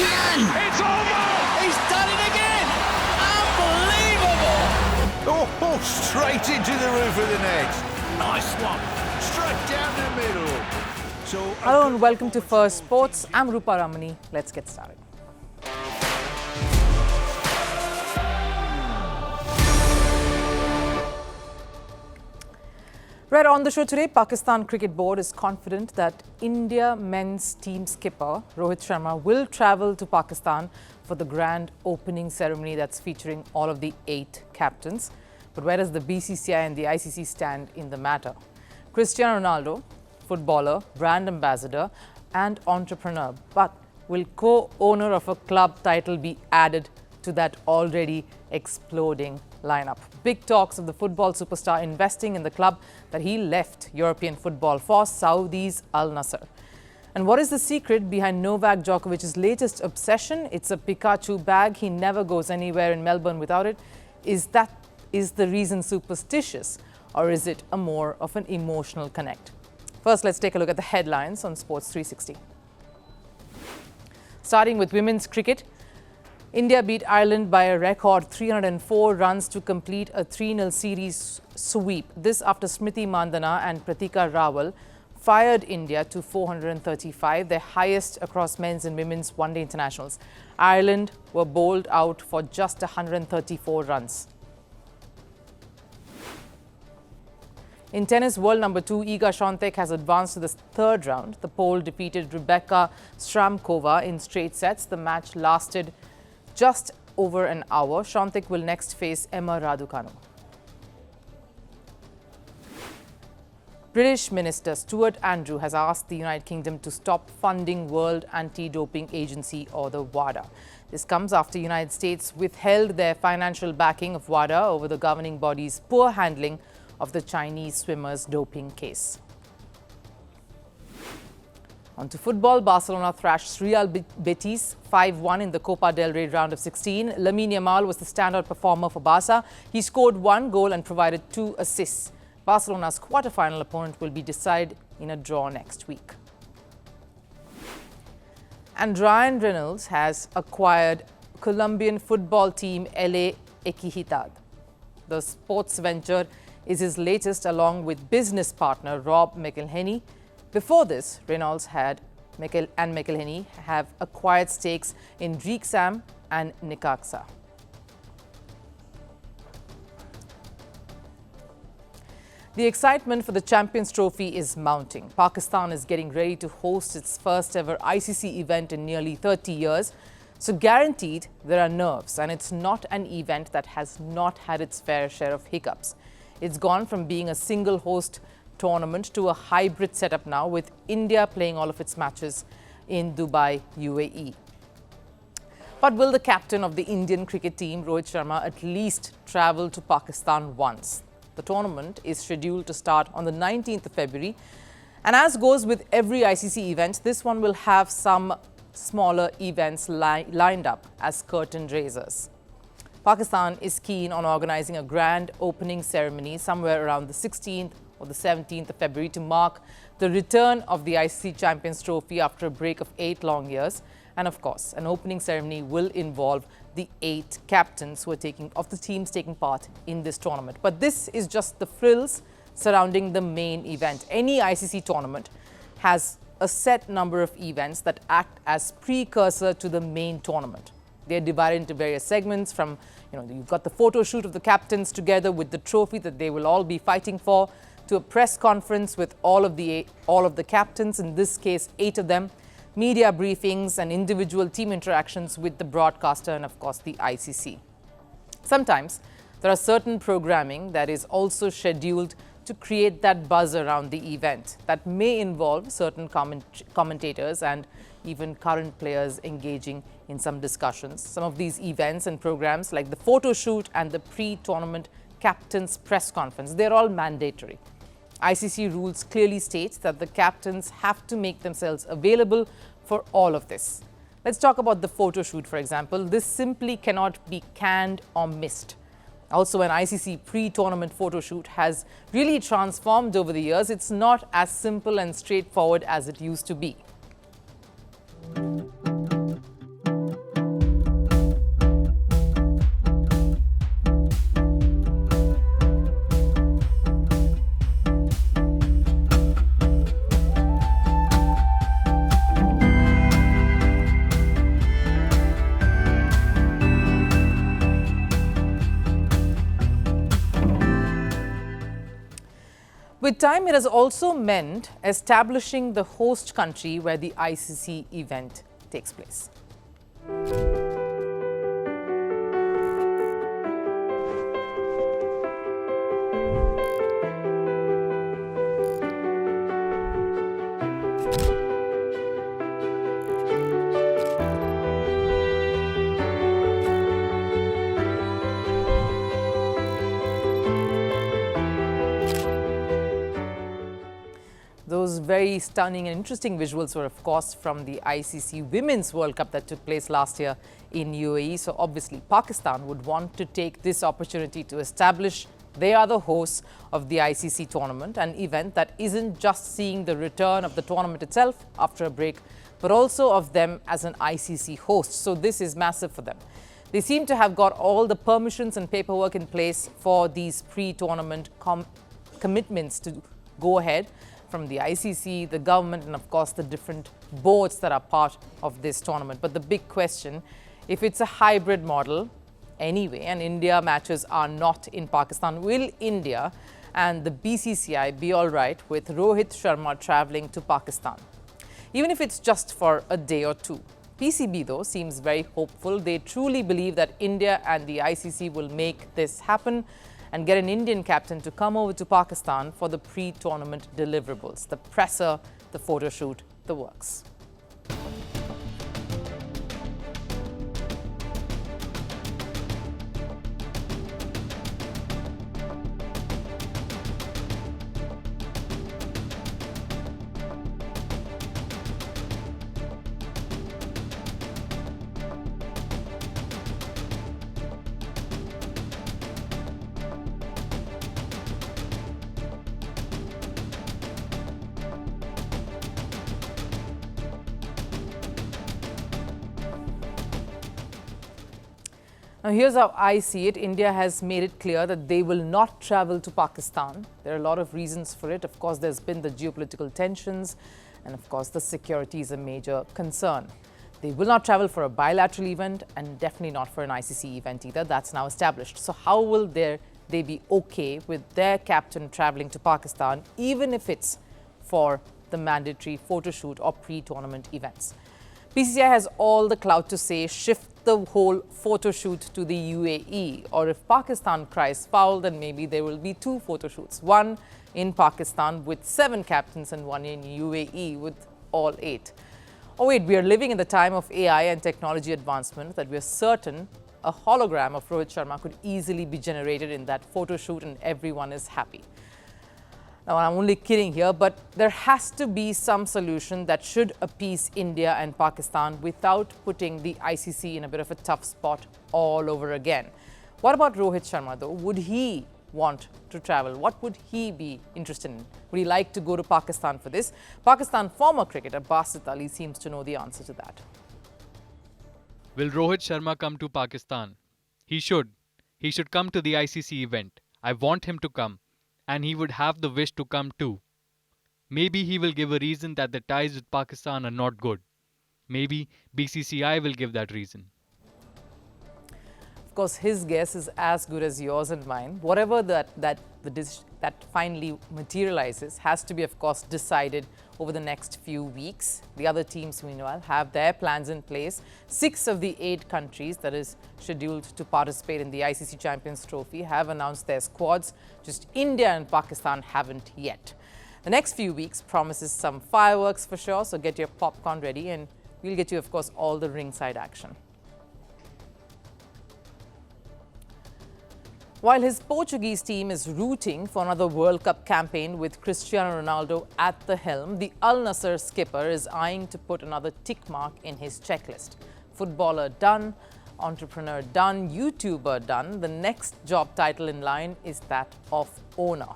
again! It's over! He's done it again! Unbelievable! Oh, straight into the roof of the net. Nice one. Straight down the middle. So, Hello and welcome to Firstpost. I'm Rupha Ramani. Let's get started. Right on the show today, Pakistan Cricket Board is confident that India men's team skipper Rohit Sharma will travel to Pakistan for the grand opening ceremony that's featuring all of the 8 captains. But where does the BCCI and the ICC stand in the matter? Cristiano Ronaldo, footballer, brand ambassador and entrepreneur, but will co-owner of a club title be added to that already exploding lineup? Big talks of the football superstar investing in the club that he left European football for, Saudi's Al-Nassr. And what is the secret behind Novak Djokovic's latest obsession? It's a Pikachu bag. He never goes anywhere in Melbourne without it. Is the reason superstitious, or is it a more of an emotional connect? First, let's take a look at the headlines on Sports 360. Starting with women's cricket, India beat Ireland by a record 304 runs to complete a 3-0 series sweep. This after Smriti Mandana and Pratika Rawal fired India to 435, their highest across men's and women's one-day internationals. Ireland were bowled out for just 134 runs. In tennis, world number 2 Iga Swiatek has advanced to the third round. The Pole defeated Rebecca Stramkova in straight sets. The match lasted just over an hour. Swiatek will next face Emma Raducanu. British Minister Stuart Andrew has asked the United Kingdom to stop funding World Anti-Doping Agency, or the WADA. This comes after the United States withheld their financial backing of WADA over the governing body's poor handling of the Chinese swimmers' doping case. On to football, Barcelona thrashed Real Betis 5-1 in the Copa del Rey round of 16. Lamine Yamal was the standout performer for Barca. He scored 1 goal and provided 2 assists. Barcelona's quarter-final opponent will be decided in a draw next week. And Ryan Reynolds has acquired Colombian football team LA Equidad. The sports venture is his latest, along with business partner Rob McElhenney. Before this, Reynolds and McElhenney have acquired stakes in Wrexham and Necaxa. The excitement for the Champions Trophy is mounting. Pakistan is getting ready to host its first ever ICC event in nearly 30 years. So guaranteed, there are nerves, and it's not an event that has not had its fair share of hiccups. It's gone from being a single host tournament to a hybrid setup now, with India playing all of its matches in Dubai, UAE. But will the captain of the Indian cricket team, Rohit Sharma, at least travel to Pakistan once? The tournament is scheduled to start on the 19th of February. And as goes with every ICC event, this one will have some smaller events lined up as curtain raisers. Pakistan is keen on organizing a grand opening ceremony somewhere around the 16th or the 17th of February to mark the return of the ICC Champions Trophy after a break of 8 long years. And of course, an opening ceremony will involve the 8 captains who are of the teams taking part in this tournament. But this is just the frills surrounding the main event. Any ICC tournament has a set number of events that act as precursor to the main tournament. They're divided into various segments from, you've got the photo shoot of the captains together with the trophy that they will all be fighting for, to a press conference with all of the captains, in this case 8 of them, media briefings and individual team interactions with the broadcaster and of course the ICC. Sometimes there are certain programming that is also scheduled to create that buzz around the event that may involve certain commentators and even current players engaging in some discussions. Some of these events and programs, like the photo shoot and the pre-tournament captain's press conference, they're all mandatory. ICC rules clearly state that the captains have to make themselves available for all of this. Let's talk about the photo shoot, for example. This simply cannot be canned or missed. Also, an ICC pre-tournament photo shoot has really transformed over the years. It's not as simple and straightforward as it used to be. With time, it has also meant establishing the host country where the ICC event takes place. Those very stunning and interesting visuals were, of course, from the ICC Women's World Cup that took place last year in UAE. So obviously, Pakistan would want to take this opportunity to establish they are the hosts of the ICC tournament, an event that isn't just seeing the return of the tournament itself after a break, but also of them as an ICC host. So this is massive for them. They seem to have got all the permissions and paperwork in place for these pre-tournament commitments to go ahead from the ICC, the government, and of course the different boards that are part of this tournament. But the big question, if it's a hybrid model anyway, and India matches are not in Pakistan, will India and the BCCI be all right with Rohit Sharma traveling to Pakistan? Even if it's just for a day or two. PCB, though, seems very hopeful. They truly believe that India and the ICC will make this happen and get an Indian captain to come over to Pakistan for the pre-tournament deliverables, the presser, the photo shoot, the works. Now, here's how I see it. India has made it clear that they will not travel to Pakistan. There are a lot of reasons for it. Of course, there's been the geopolitical tensions, and of course, the security is a major concern. They will not travel for a bilateral event and definitely not for an ICC event either. That's now established. So how will they be okay with their captain traveling to Pakistan, even if it's for the mandatory photo shoot or pre-tournament events? PCCI has all the clout to say shift the whole photo shoot to the UAE, or if Pakistan cries foul, then maybe there will be two photo shoots, one in Pakistan with 7 captains and one in UAE with all 8. Oh wait, we are living in the time of AI and technology advancement that we are certain a hologram of Rohit Sharma could easily be generated in that photo shoot and everyone is happy. Now, I'm only kidding here, but there has to be some solution that should appease India and Pakistan without putting the ICC in a bit of a tough spot all over again. What about Rohit Sharma, though? Would he want to travel? What would he be interested in? Would he like to go to Pakistan for this? Pakistan former cricketer Basit Ali seems to know the answer to that. Will Rohit Sharma come to Pakistan? He should. He should come to the ICC event. I want him to come. And he would have the wish to come too. Maybe he will give a reason that the ties with Pakistan are not good. Maybe BCCI will give that reason. Of course, his guess is as good as yours and mine. Whatever that finally materializes has to be, of course, decided over the next few weeks. The other teams, meanwhile, have their plans in place. 6 of the 8 countries that is scheduled to participate in the ICC Champions Trophy have announced their squads. Just India and Pakistan haven't yet. The next few weeks promises some fireworks for sure, so get your popcorn ready and we'll get you, of course, all the ringside action. While his Portuguese team is rooting for another World Cup campaign with Cristiano Ronaldo at the helm, the Al-Nassr skipper is eyeing to put another tick mark in his checklist. Footballer done, entrepreneur done, YouTuber done. The next job title in line is that of owner.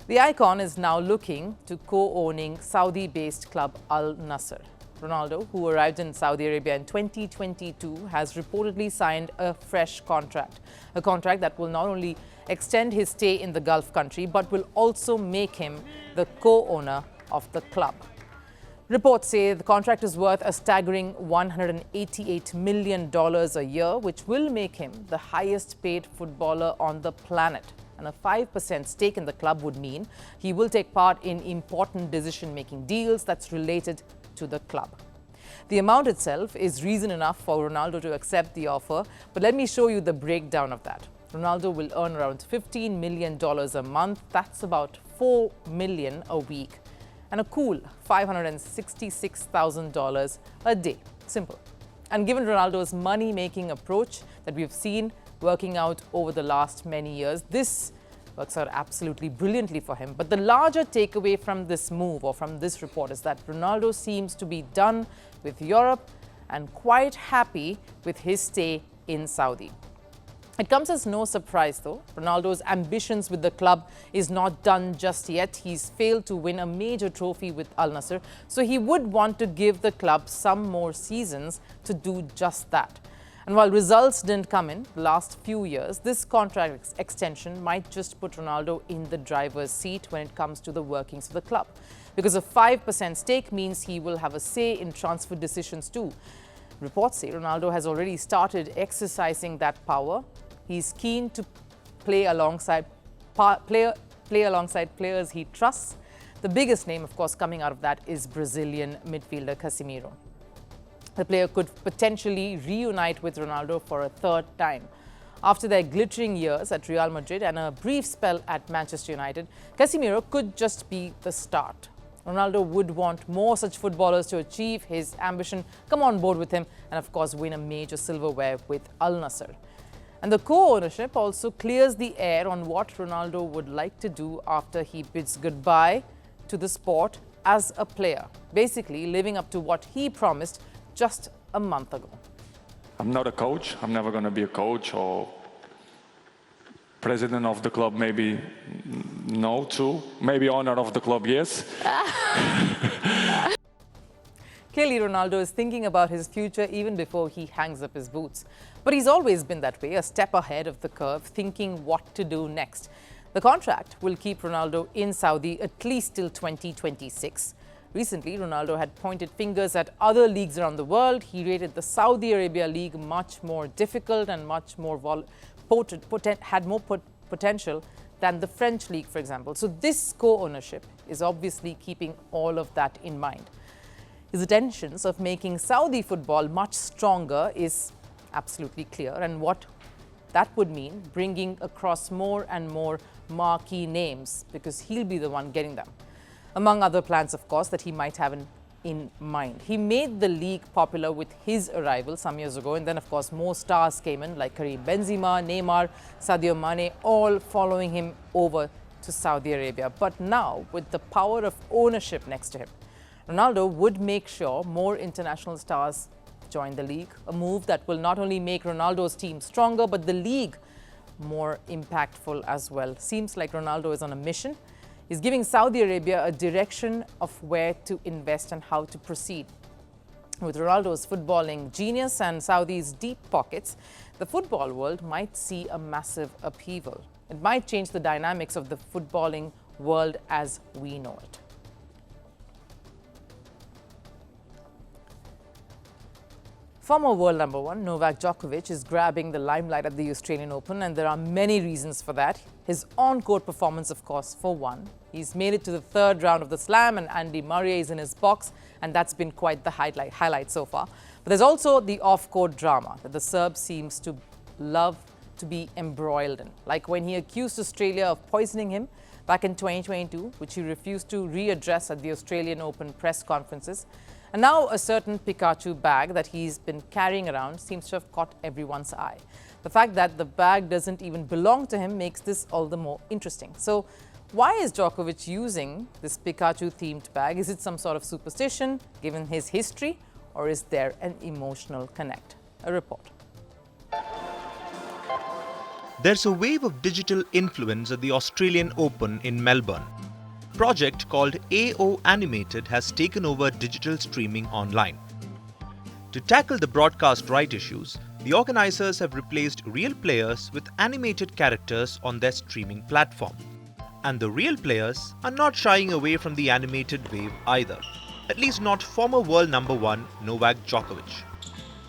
The icon is now looking to co-owning Saudi-based club Al-Nassr. Ronaldo, who arrived in Saudi Arabia in 2022, has reportedly signed a fresh contract. A contract that will not only extend his stay in the Gulf country, but will also make him the co-owner of the club. Reports say the contract is worth a staggering $188 million a year, which will make him the highest paid footballer on the planet. and a 5% stake in the club would mean he will take part in important decision-making deals that's related to the club. The amount itself is reason enough for Ronaldo to accept the offer, but let me show you the breakdown of that. Ronaldo will earn around $15 million a month. That's about $4 million a week, and a cool $566,000 a day. Simple. And given Ronaldo's money-making approach that we've seen working out over the last many years, this works out absolutely brilliantly for him. But the larger takeaway from this move or from this report is that Ronaldo seems to be done with Europe and quite happy with his stay in Saudi. It comes as no surprise, though. Ronaldo's ambitions with the club is not done just yet. He's failed to win a major trophy with Al-Nassr, so he would want to give the club some more seasons to do just that. And while results didn't come in the last few years, this contract extension might just put Ronaldo in the driver's seat when it comes to the workings of the club. Because a 5% stake means he will have a say in transfer decisions too. Reports say Ronaldo has already started exercising that power. He's keen to play alongside players he trusts. The biggest name, of course, coming out of that is Brazilian midfielder Casemiro. The player could potentially reunite with Ronaldo for a third time. After their glittering years at Real Madrid and a brief spell at Manchester United, Casemiro could just be the start. Ronaldo would want more such footballers to achieve his ambition, come on board with him, and of course win a major silverware with Al-Nassr. And the co-ownership also clears the air on what Ronaldo would like to do after he bids goodbye to the sport as a player, basically living up to what he promised just a month ago. I'm not a coach. I'm never going to be a coach or president of the club, maybe no, too. Maybe owner of the club, yes. Clearly, Ronaldo is thinking about his future even before he hangs up his boots. But he's always been that way, a step ahead of the curve, thinking what to do next. The contract will keep Ronaldo in Saudi at least till 2026. Recently, Ronaldo had pointed fingers at other leagues around the world. He rated the Saudi Arabia League much more difficult and much more potential than the French League, for example. So this co-ownership is obviously keeping all of that in mind. His intentions of making Saudi football much stronger is absolutely clear, and what that would mean, bringing across more and more marquee names, because he'll be the one getting them. Among other plans, of course, that he might have in mind. He made the league popular with his arrival some years ago, and then, of course, more stars came in, like Karim Benzema, Neymar, Sadio Mane, all following him over to Saudi Arabia. But now, with the power of ownership next to him, Ronaldo would make sure more international stars join the league, a move that will not only make Ronaldo's team stronger, but the league more impactful as well. Seems like Ronaldo is on a mission. He's giving Saudi Arabia a direction of where to invest and how to proceed. With Ronaldo's footballing genius and Saudi's deep pockets, the football world might see a massive upheaval. It might change the dynamics of the footballing world as we know it. Former world number one Novak Djokovic is grabbing the limelight at the Australian Open, and there are many reasons for that. His on-court performance, of course, for one. He's made it to the third round of the Slam, and Andy Murray is in his box, and that's been quite the highlight so far. But there's also the off-court drama that the Serb seems to love to be embroiled in, like when he accused Australia of poisoning him back in 2022, which he refused to readdress at the Australian Open press conferences. And now a certain Pikachu bag that he's been carrying around seems to have caught everyone's eye. The fact that the bag doesn't even belong to him makes this all the more interesting. So why is Djokovic using this Pikachu-themed bag? Is it some sort of superstition, given his history, or is there an emotional connect? A report. There's a wave of digital influence at the Australian Open in Melbourne. A project called AO Animated has taken over digital streaming online. To tackle the broadcast right issues, the organizers have replaced real players with animated characters on their streaming platform. And the real players are not shying away from the animated wave either, at least not former world number one Novak Djokovic.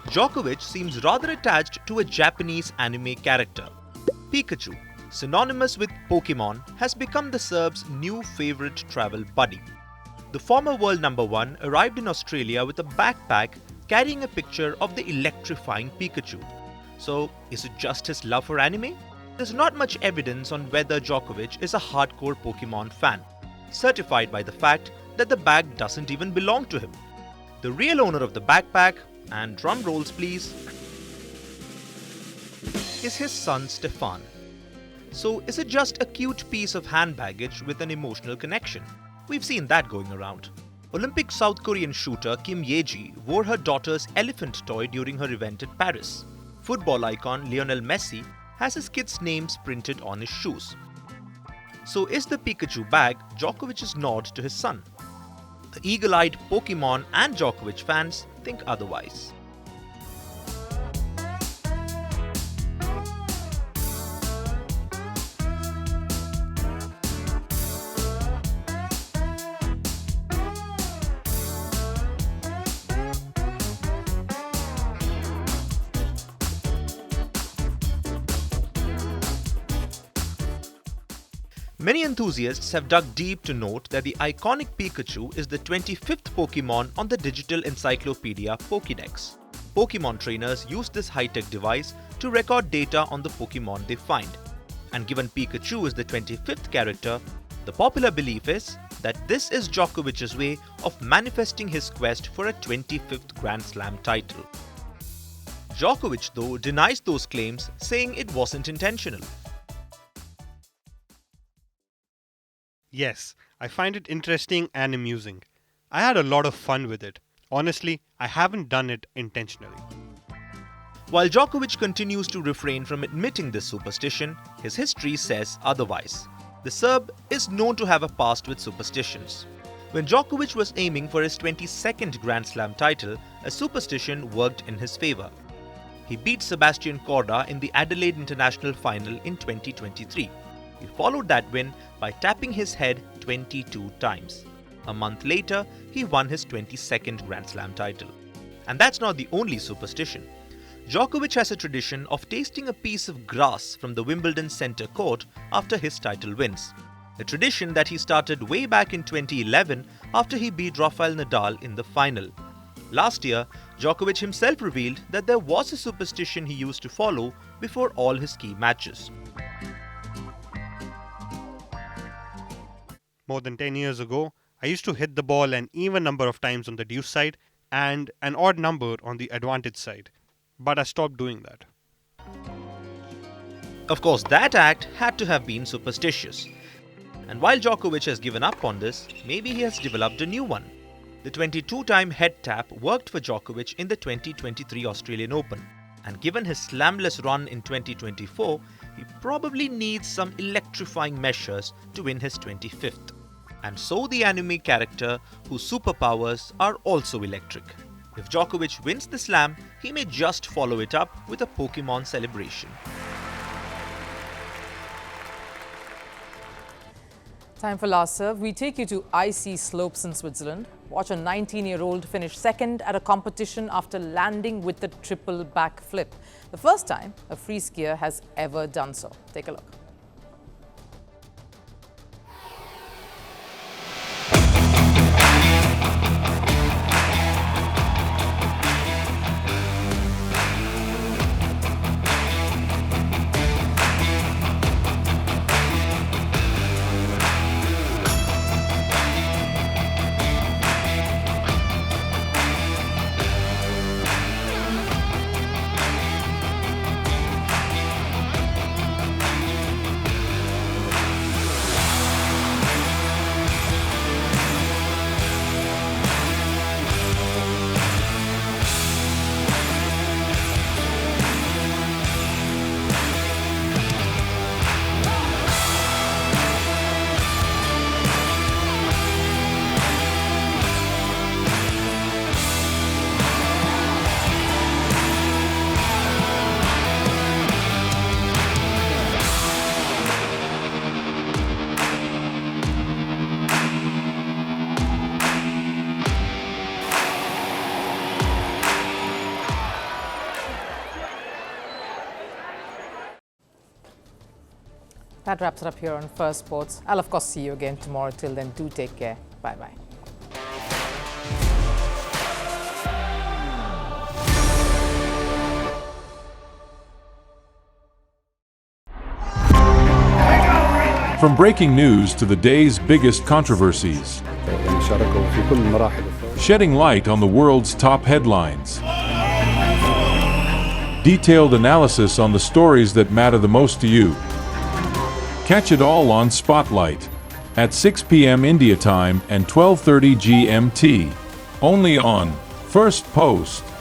Djokovic seems rather attached to a Japanese anime character, Pikachu, synonymous with Pokemon, has become the Serbs' new favourite travel buddy. The former world number 1 arrived in Australia with a backpack carrying a picture of the electrifying Pikachu. So, is it just his love for anime? There's not much evidence on whether Djokovic is a hardcore Pokemon fan, certified by the fact that the bag doesn't even belong to him. The real owner of the backpack, and drum rolls please, is his son Stefan. So is it just a cute piece of hand baggage with an emotional connection? We've seen that going around. Olympic South Korean shooter Kim Ye-ji wore her daughter's elephant toy during her event at Paris. Football icon Lionel Messi has his kids' names printed on his shoes. So is the Pikachu bag Djokovic's nod to his son? The eagle-eyed Pokemon and Djokovic fans think otherwise. Many enthusiasts have dug deep to note that the iconic Pikachu is the 25th Pokemon on the digital encyclopedia Pokédex. Pokemon trainers use this high-tech device to record data on the Pokemon they find. And given Pikachu is the 25th character, the popular belief is that this is Djokovic's way of manifesting his quest for a 25th Grand Slam title. Djokovic, though, denies those claims, saying it wasn't intentional. Yes, I find it interesting and amusing. I had a lot of fun with it. Honestly, I haven't done it intentionally. While Djokovic continues to refrain from admitting this superstition, his history says otherwise. The Serb is known to have a past with superstitions. When Djokovic was aiming for his 22nd Grand Slam title, a superstition worked in his favour. He beat Sebastian Korda in the Adelaide International Final in 2023. He followed that win by tapping his head 22 times. A month later, he won his 22nd Grand Slam title. And that's not the only superstition. Djokovic has a tradition of tasting a piece of grass from the Wimbledon centre court after his title wins. A tradition that he started way back in 2011 after he beat Rafael Nadal in the final. Last year, Djokovic himself revealed that there was a superstition he used to follow before all his key matches. More than 10 years ago, I used to hit the ball an even number of times on the deuce side and an odd number on the advantage side. But I stopped doing that. Of course, that act had to have been superstitious. And while Djokovic has given up on this, maybe he has developed a new one. The 22-time head tap worked for Djokovic in the 2023 Australian Open. And given his slamless run in 2024, he probably needs some electrifying measures to win his 25th. And so the anime character whose superpowers are also electric. If Djokovic wins the slam, he may just follow it up with a Pokemon celebration. Time for Last Serve. We take you to icy slopes in Switzerland. Watch a 19-year-old finish second at a competition after landing with the triple backflip. The first time a free skier has ever done so. Take a look. That wraps it up here on Firstpost. I'll of course see you again tomorrow. Till then, do take care. Bye-bye. From breaking news to the day's biggest controversies, shedding light on the world's top headlines, detailed analysis on the stories that matter the most to you. Catch it all on Spotlight at 6 p.m. India time and 12:30 GMT, only on Firstpost.